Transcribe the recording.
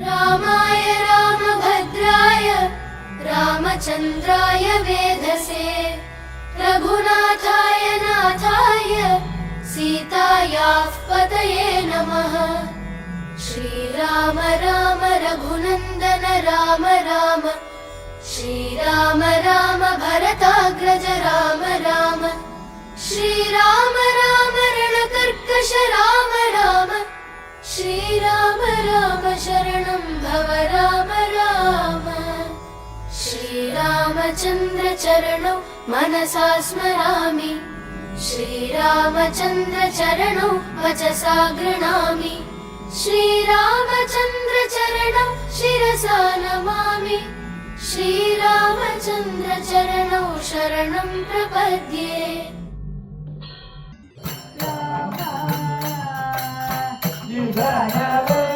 रामाय रामभद्राय रामचन्द्राय वेधसे रघुनाथाय नाथाय सीतायाः पतये नमः। श्रीराम राम रघुनन्दन राम राम श्रीराम राम भरताग्रज राम राम श्रीराम राम रणकर्कश राम राम श्रीराम राम शरणं भव राम राम। श्रीरामचन्द्र चरणौ मनसा स्मरामि श्रीरामचन्द्र चरणौ वचसा गृह्णामि श्रीरामचन्द्र चरणौ शिरसा नमामि श्रीरामचन्द्र चरणौ शरणं प्रपद्ये। Jaya